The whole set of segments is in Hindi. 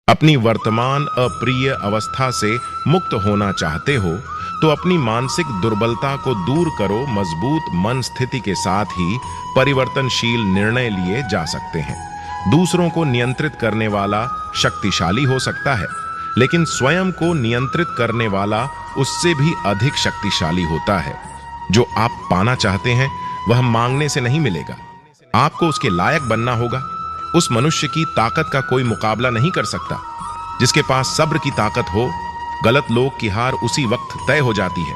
अपनी वर्तमान अप्रिय अवस्था से मुक्त होना चाहते हो तो अपनी मानसिक दुर्बलता को दूर करो। मजबूत मन स्थिति के साथ ही परिवर्तनशील निर्णय लिए जा सकते हैं। दूसरों को नियंत्रित करने वाला शक्तिशाली हो सकता है, लेकिन स्वयं को नियंत्रित करने वाला उससे भी अधिक शक्तिशाली होता है। जो आप पाना चाहते हैं वह मांगने से नहीं मिलेगा, आपको उसके लायक बनना होगा। उस मनुष्य की ताकत का कोई मुकाबला नहीं कर सकता जिसके पास सब्र की ताकत हो। गलत लोग की हार उसी वक्त तय हो जाती है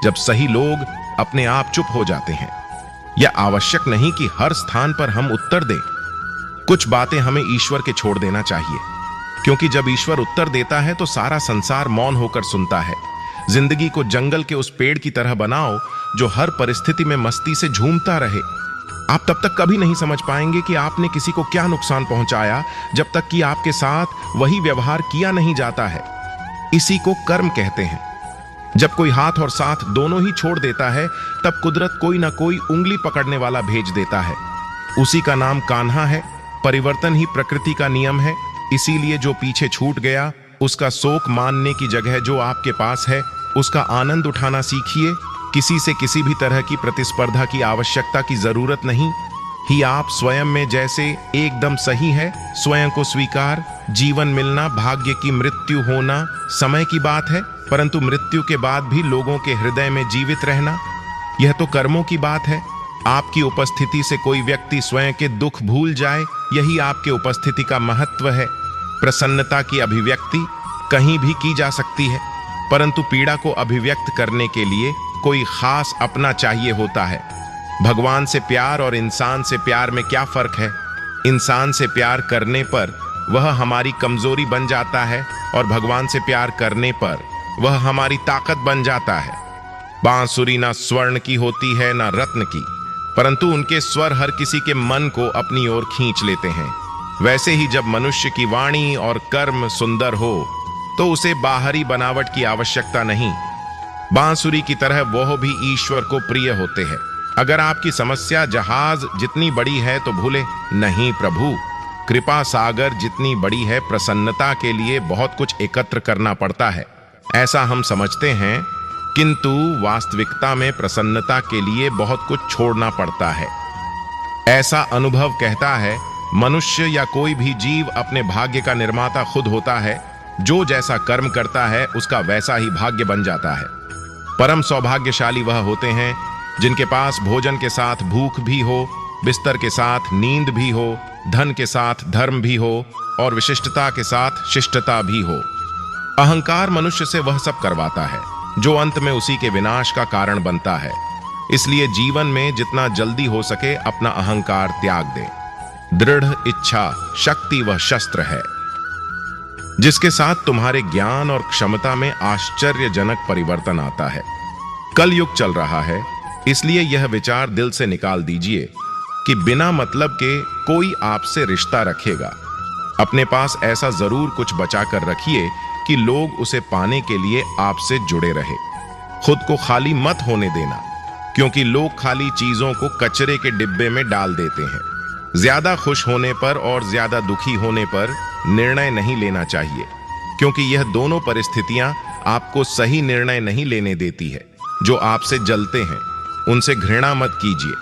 जब सही लोग अपने आप चुप हो जाते हैं। यह आवश्यक नहीं कि हर स्थान पर हम उत्तर दें। कुछ बातें हमें ईश्वर के छोड़ देना चाहिए, क्योंकि जब ईश्वर उत्तर देता है तो सारा संसार मौन होकर सुनता है। जिंदगी को जंगल के उस पेड़ की तरह बनाओ जो हर परिस्थिति में मस्ती से झूमता रहे। आप तब तक कभी नहीं समझ पाएंगे कि आपने किसी को क्या नुकसान पहुंचाया जब तक कि आपके साथ वही व्यवहार किया नहीं जाता है। इसी को कर्म कहते हैं। जब कोई हाथ और साथ दोनों ही छोड़ देता है तब कुदरत कोई ना कोई उंगली पकड़ने वाला भेज देता है। उसी का नाम कान्हा है। परिवर्तन ही प्रकृति का नियम है। इसीलिए जो पीछे छूट गया उसका शोक मानने की जगह जो आपके पास है उसका आनंद उठाना सीखिए। किसी से किसी भी तरह की प्रतिस्पर्धा की आवश्यकता की जरूरत नहीं। ही आप स्वयं में जैसे एकदम सही है। स्वयं को स्वीकार। जीवन मिलना, भाग्य की मृत्यु होना समय की बात है, परंतु मृत्यु के बाद भी लोगों के हृदय में जीवित रहना यह तो कर्मों की बात है। आपकी उपस्थिति से कोई व्यक्ति स्वयं के दुख भूल जाए, यही आपके उपस्थिति का महत्व है। प्रसन्नता की अभिव्यक्ति कहीं भी की जा सकती है, परंतु पीड़ा को अभिव्यक्त करने के लिए कोई खास अपना चाहिए होता है। भगवान से प्यार और इंसान से प्यार में क्या फर्क है? इंसान से प्यार करने पर वह हमारी कमजोरी बन जाता है और भगवान से प्यार करने पर वह हमारी ताकत बन जाता है। बांसुरी ना स्वर्ण की होती है ना रत्न की, परंतु उनके स्वर हर किसी के मन को अपनी ओर खींच लेते हैं। वैसे ही जब मनुष्य की वाणी और कर्म सुंदर हो तो उसे बाहरी बनावट की आवश्यकता नहीं। बांसुरी की तरह वह भी ईश्वर को प्रिय होते हैं। अगर आपकी समस्या जहाज जितनी बड़ी है तो भूले नहीं प्रभु, कृपा सागर जितनी बड़ी है। प्रसन्नता के लिए बहुत कुछ एकत्र करना पड़ता है, ऐसा हम समझते हैं, किंतु वास्तविकता में प्रसन्नता के लिए बहुत कुछ छोड़ना पड़ता है। ऐसा अनुभव कहता है। मनुष्य या कोई भी जीव अपने भाग्य का निर्माता खुद होता है। जो जैसा कर्म करता है उसका वैसा ही भाग्य बन जाता है। परम सौभाग्यशाली वह होते हैं जिनके पास भोजन के साथ भूख भी हो, बिस्तर के साथ नींद भी हो, धन के साथ धर्म भी हो और विशिष्टता के साथ शिष्टता भी हो। अहंकार मनुष्य से वह सब करवाता है जो अंत में उसी के विनाश का कारण बनता है। इसलिए जीवन में जितना जल्दी हो सके अपना अहंकार त्याग दे। दृढ़ इच्छा शक्ति वह शस्त्र है जिसके साथ तुम्हारे ज्ञान और क्षमता में आश्चर्यजनक परिवर्तन आता है। कलयुग चल रहा है, इसलिए यह विचार दिल से निकाल दीजिए कि बिना मतलब के कोई आपसे रिश्ता रखेगा। अपने पास ऐसा जरूर कुछ बचा कर रखिए कि लोग उसे पाने के लिए आपसे जुड़े रहे। खुद को खाली मत होने देना, क्योंकि लोग खाली चीजों को कचरे के डिब्बे में डाल देते हैं। ज्यादा खुश होने पर और ज्यादा दुखी होने पर निर्णय नहीं लेना चाहिए, क्योंकि यह दोनों परिस्थितियां आपको सही निर्णय नहीं लेने देती है। जो आपसे जलते हैं उनसे घृणा मत कीजिए,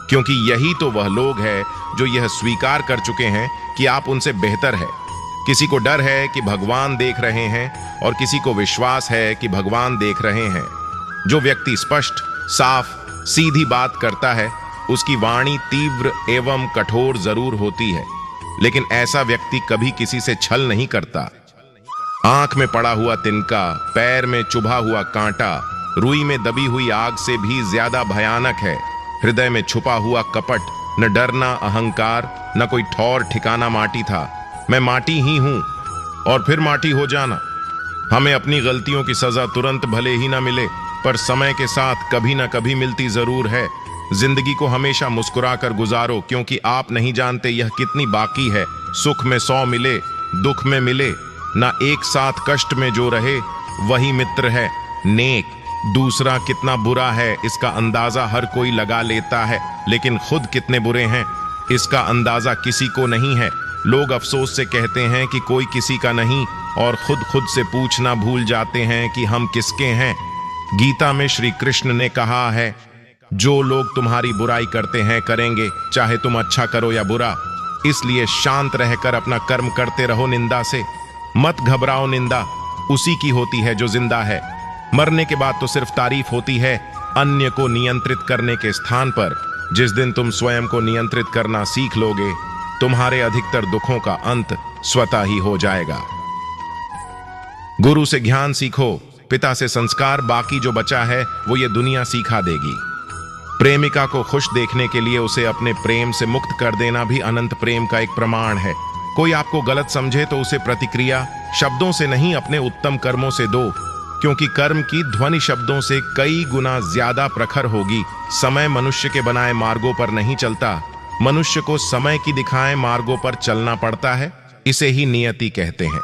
क्योंकि यही तो वह लोग हैं जो यह स्वीकार कर चुके हैं कि आप उनसे बेहतर है। किसी को डर है कि भगवान देख रहे हैं और किसी को विश्वास है कि भगवान देख रहे हैं। जो व्यक्ति स्पष्ट, साफ, सीधी बात करता है उसकी वाणी तीव्र एवं कठोर जरूर होती है, लेकिन ऐसा व्यक्ति कभी किसी से छल नहीं करता। आंख में पड़ा हुआ तिनका, पैर में चुभा हुआ कांटा, रुई में दबी हुई आग से भी ज्यादा भयानक है। हृदय में छुपा हुआ कपट, न डरना अहंकार, न कोई ठौर ठिकाना माटी था। मैं माटी ही हूं और फिर माटी हो जाना। हमें अपनी गलतियों की सजा तुरंत भले ही ना मिले, पर समय के साथ कभी ना कभी मिलती जरूर है। जिंदगी को हमेशा मुस्कुरा कर गुजारो, क्योंकि आप नहीं जानते यह कितनी बाकी है। सुख में 100 मिले, दुख में मिले ना, एक साथ कष्ट में जो रहे वही मित्र है नेक। दूसरा कितना बुरा है इसका अंदाजा हर कोई लगा लेता है, लेकिन खुद कितने बुरे हैं इसका अंदाजा किसी को नहीं है। लोग अफसोस से कहते हैं कि कोई किसी का नहीं और खुद खुद से पूछना भूल जाते हैं कि हम किसके हैं। गीता में श्री कृष्ण ने कहा है, जो लोग तुम्हारी बुराई करते हैं करेंगे, चाहे तुम अच्छा करो या बुरा। इसलिए शांत रहकर अपना कर्म करते रहो। निंदा से मत घबराओ, निंदा उसी की होती है जो जिंदा है। मरने के बाद तो सिर्फ तारीफ होती है। अन्य को नियंत्रित करने के स्थान पर जिस दिन तुम स्वयं को नियंत्रित करना सीख लोगे, तुम्हारे अधिकतर दुखों का अंत स्वतः ही हो जाएगा। गुरु से ज्ञान सीखो, पिता से संस्कार, बाकी जो बचा है वो ये दुनिया सिखा देगी। प्रेमिका को खुश देखने के लिए उसे अपने प्रेम से मुक्त कर देना भी अनंत प्रेम का एक प्रमाण है। कोई आपको गलत समझे तो उसे प्रतिक्रिया शब्दों से नहीं, अपने उत्तम कर्मों से दो, क्योंकि कर्म की ध्वनि शब्दों से कई गुना ज्यादा प्रखर होगी। समय मनुष्य के बनाए मार्गों पर नहीं चलता, मनुष्य को समय की दिखाए मार्गों पर चलना पड़ता है। इसे ही नियति कहते हैं।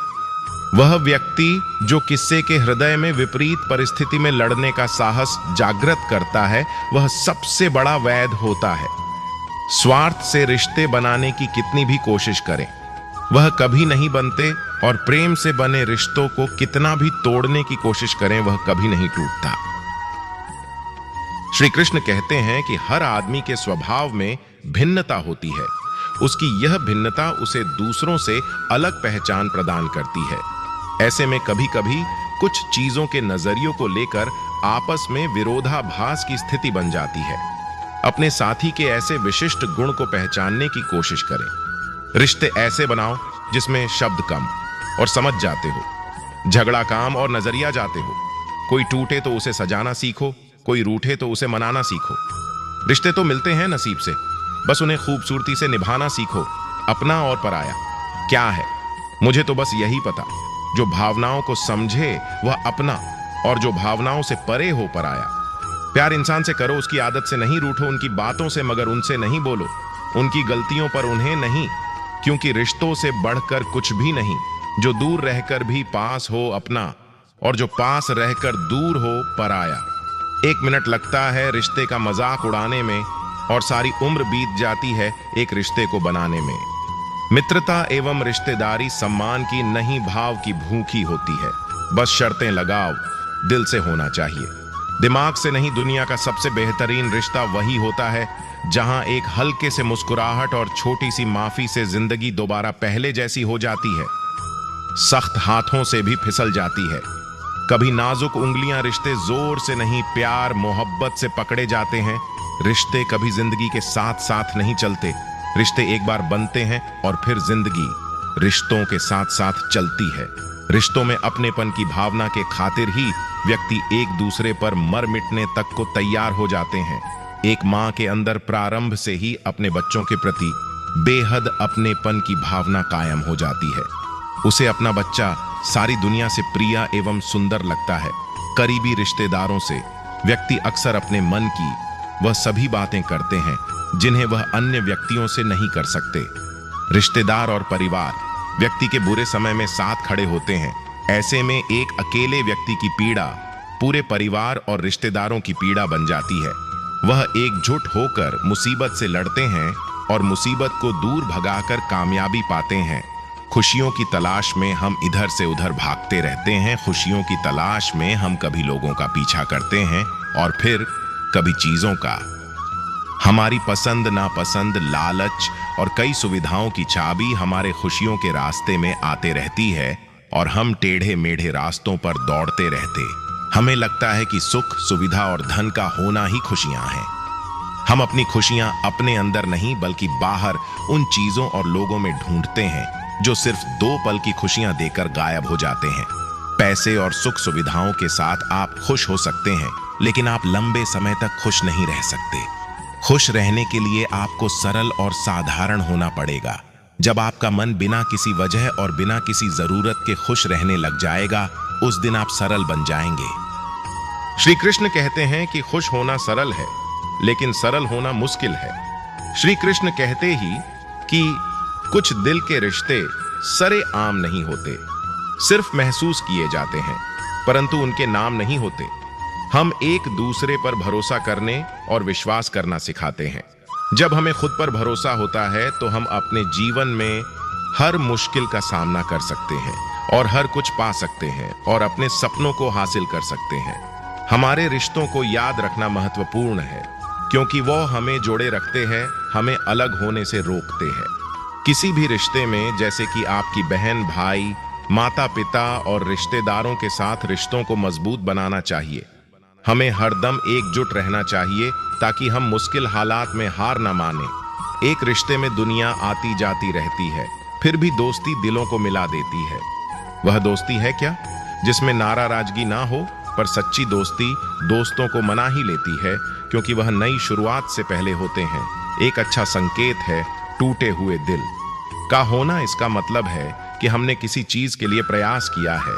वह व्यक्ति जो किस्से के हृदय में विपरीत परिस्थिति में लड़ने का साहस जागृत करता है, वह सबसे बड़ा वैद्य होता है। स्वार्थ से रिश्ते बनाने की कितनी भी कोशिश करें, वह कभी नहीं बनते, और प्रेम से बने रिश्तों को कितना भी तोड़ने की कोशिश करें, वह कभी नहीं टूटता। श्री कृष्ण कहते हैं कि हर आदमी के स्वभाव में भिन्नता होती है। उसकी यह भिन्नता उसे दूसरों से अलग पहचान प्रदान करती है। ऐसे में कभी कभी कुछ चीजों के नजरियों को लेकर आपस में विरोधाभास की स्थिति बन जाती है। अपने साथी के ऐसे विशिष्ट गुण को पहचानने की कोशिश करें। रिश्ते ऐसे बनाओ जिसमें शब्द कम और समझ जाते हो, झगड़ा काम और नजरिया जाते हो। कोई टूटे तो उसे सजाना सीखो, कोई रूठे तो उसे मनाना सीखो। रिश्ते तो मिलते हैं नसीब से, बस उन्हें खूबसूरती से निभाना सीखो। अपना और पराया क्या है, मुझे तो बस यही पता। जो भावनाओं को समझे वह अपना, और जो भावनाओं से परे हो पराया। प्यार इंसान से करो, उसकी आदत से नहीं रूठो, उनकी बातों से, मगर उनसे नहीं बोलो, उनकी गलतियों पर उन्हें नहीं, क्योंकि रिश्तों से बढ़कर कुछ भी नहीं। जो दूर रहकर भी पास हो अपना, और जो पास रहकर दूर हो पराया। 1 मिनट लगता है रिश्ते का मजाक उड़ाने में, और सारी उम्र बीत जाती है एक रिश्ते को बनाने में। मित्रता एवं रिश्तेदारी सम्मान की नहीं, भाव की भूखी होती है। बस शर्तें लगाओ, दिल से होना चाहिए, दिमाग से नहीं। दुनिया का सबसे बेहतरीन रिश्ता वही होता है जहां एक हल्के से मुस्कुराहट और छोटी सी माफी से जिंदगी दोबारा पहले जैसी हो जाती है। सख्त हाथों से भी फिसल जाती है। कभी नाजुक उंगलियां, रिश्ते जोर से नहीं, प्यार मोहब्बत से पकड़े जाते हैं। रिश्ते कभी जिंदगी के साथ साथ नहीं चलते। रिश्ते एक बार बनते हैं और फिर जिंदगी रिश्तों के साथ साथ चलती है। रिश्तों में अपनेपन की भावना के खातिर ही व्यक्ति एक दूसरे पर मर मिटने तक को तैयार हो जाते हैं। एक मां के अंदर प्रारंभ से ही अपने बच्चों के प्रति बेहद अपनेपन की भावना कायम हो जाती है। उसे अपना बच्चा सारी दुनिया से प्रिय एवं सुंदर लगता है। करीबी रिश्तेदारों से व्यक्ति अक्सर अपने मन की वह सभी बातें करते हैं जिन्हें वह अन्य व्यक्तियों से नहीं कर सकते। रिश्तेदार और परिवार व्यक्ति के बुरे समय में साथ खड़े होते हैं। ऐसे में एक अकेले व्यक्ति की पीड़ा पूरे परिवार और रिश्तेदारों की पीड़ा बन जाती है। वह एकजुट होकर मुसीबत से लड़ते हैं और मुसीबत को दूर भगाकर कामयाबी पाते हैं। खुशियों की तलाश में हम इधर से उधर भागते रहते हैं। खुशियों की तलाश में हम कभी लोगों का पीछा करते हैं और फिर कभी चीजों का। हमारी पसंद नापसंद, लालच और कई सुविधाओं की चाबी हमारे खुशियों के रास्ते में आते रहती है और हम टेढ़े मेढ़े रास्तों पर दौड़ते रहते। हमें लगता है कि सुख, सुविधा और धन का होना ही खुशियां हैं। हम अपनी खुशियां अपने अंदर नहीं बल्कि बाहर उन चीजों और लोगों में ढूंढते हैं जो सिर्फ 2 पल की खुशियां देकर गायब हो जाते हैं। पैसे और सुख सुविधाओं के साथ आप खुश हो सकते हैं, लेकिन आप लंबे समय तक खुश नहीं रह सकते। खुश रहने के लिए आपको सरल और साधारण होना पड़ेगा। जब आपका मन बिना किसी वजह और बिना किसी जरूरत के खुश रहने लग जाएगा, उस दिन आप सरल बन जाएंगे। श्री कृष्ण कहते हैं कि खुश होना सरल है, लेकिन सरल होना मुश्किल है। श्री कृष्ण कहते ही कि कुछ दिल के रिश्ते सरे आम नहीं होते, सिर्फ महसूस किए जाते हैं, परंतु उनके नाम नहीं होते। हम एक दूसरे पर भरोसा करने और विश्वास करना सिखाते हैं। जब हमें खुद पर भरोसा होता है तो हम अपने जीवन में हर मुश्किल का सामना कर सकते हैं और हर कुछ पा सकते हैं और अपने सपनों को हासिल कर सकते हैं। हमारे रिश्तों को याद रखना महत्वपूर्ण है, क्योंकि वो हमें जोड़े रखते हैं, हमें अलग होने से रोकते हैं। किसी भी रिश्ते में, जैसे कि आपकी बहन, भाई, माता पिता और रिश्तेदारों के साथ, रिश्तों को मजबूत बनाना चाहिए। हमें हरदम एकजुट रहना चाहिए ताकि हम मुश्किल हालात में हार न माने। एक रिश्ते में दुनिया आती जाती रहती है, फिर भी दोस्ती दिलों को मिला देती है। वह दोस्ती है क्या जिसमें नाराजगी ना हो, पर सच्ची दोस्ती दोस्तों को मना ही लेती है, क्योंकि वह नई शुरुआत से पहले होते हैं। एक अच्छा संकेत है टूटे हुए दिल का होना। इसका मतलब है कि हमने किसी चीज के लिए प्रयास किया है।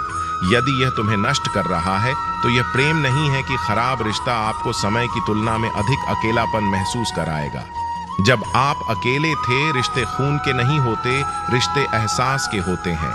यदि यह तुम्हें नष्ट कर रहा है तो यह प्रेम नहीं है कि खराब रिश्ता आपको समय की तुलना में अधिक अकेलापन महसूस कराएगा। जब आप अकेले थे, रिश्ते खून के नहीं होते, रिश्ते एहसास के होते हैं।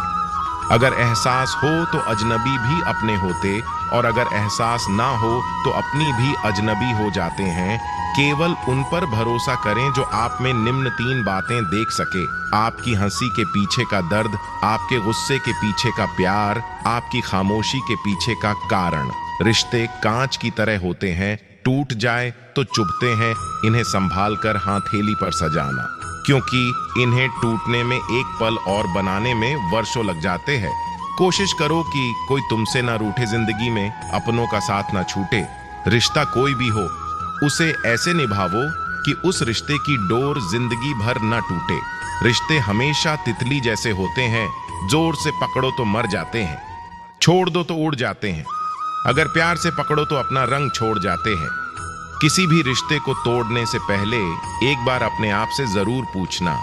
अगर एहसास हो तो अजनबी भी अपने होते, और अगर एहसास ना हो तो अपनी भी अजनबी हो जाते हैं। केवल उन पर भरोसा करें जो आप में निम्न 3 बातें देख सके: आपकी हंसी के पीछे का दर्द, आपके गुस्से के पीछे का प्यार, आपकी खामोशी के पीछे का कारण। रिश्ते कांच की तरह होते हैं, टूट जाए तो चुभते हैं। इन्हें संभाल कर हथेली पर सजाना, क्योंकि इन्हें टूटने में एक पल और बनाने में वर्षों लग जाते हैं। कोशिश करो कि कोई तुमसे ना रूठे, जिंदगी में अपनों का साथ ना छूटे। रिश्ता कोई भी हो, उसे ऐसे निभावो कि उस रिश्ते की डोर जिंदगी भर न टूटे। रिश्ते हमेशा तितली जैसे होते हैं, जोर से पकड़ो तो मर जाते हैं, छोड़ दो तो उड़ जाते हैं। अगर प्यार से पकड़ो तो अपना रंग छोड़ जाते हैं। किसी भी रिश्ते को तोड़ने से पहले एक बार अपने आप से जरूर पूछना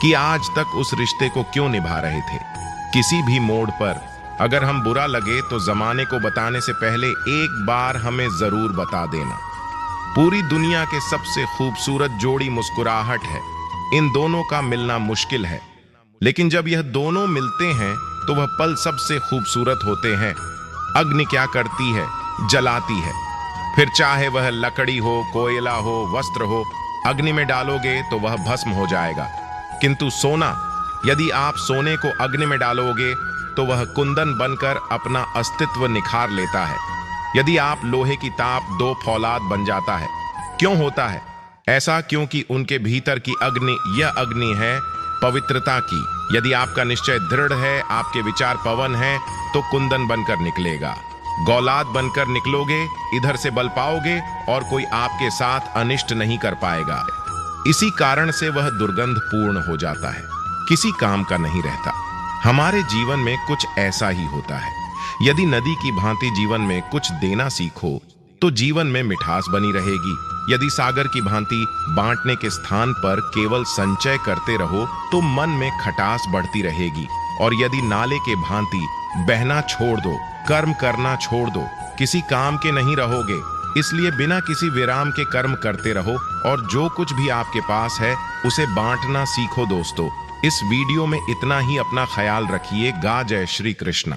कि आज तक उस रिश्ते को क्यों निभा रहे थे। किसी भी मोड़ पर अगर हम बुरा लगे तो जमाने को बताने से पहले एक बार हमें जरूर बता देना। पूरी दुनिया के सबसे खूबसूरत जोड़ी मुस्कुराहट है। इन दोनों का मिलना मुश्किल है, लेकिन जब यह दोनों मिलते हैं तो वह पल सबसे खूबसूरत होते हैं। अग्नि क्या करती है? जलाती है। फिर चाहे वह लकड़ी हो, कोयला हो, वस्त्र हो, अग्नि में डालोगे तो वह भस्म हो जाएगा। किंतु सोना, यदि आप सोने को अग्नि में डालोगे तो वह कुंदन बनकर अपना अस्तित्व निखार लेता है। यदि आप लोहे की ताप, 2 फौलाद बन जाता है। क्यों होता है ऐसा? क्योंकि उनके भीतर की अग्नि, यह अग्नि है पवित्रता की। यदि आपका निश्चय दृढ़ है, आपके विचार पवन हैं, तो कुंदन बनकर निकलेगा। गौलाद बनकर निकलोगे, इधर से बल पाओगे और कोई आपके साथ अनिष्ट नहीं कर पाएगा। इसी कारण से वह दुर्गंध पूर्ण हो जाता है, किसी काम का नहीं रहता। हमारे जीवन में कुछ ऐसा ही होता है। यदि नदी की भांति जीवन में कुछ देना सीखो तो जीवन में मिठास बनी रहेगी। यदि सागर की भांति बांटने के स्थान पर केवल संचय करते रहो तो मन में खटास बढ़ती रहेगी। और यदि नाले के भांति बहना छोड़ दो, कर्म करना छोड़ दो, किसी काम के नहीं रहोगे। इसलिए बिना किसी विराम के कर्म करते रहो और जो कुछ भी आपके पास है उसे बांटना सीखो। दोस्तों, इस वीडियो में इतना ही। अपना ख्याल रखिए। जय श्री कृष्ण।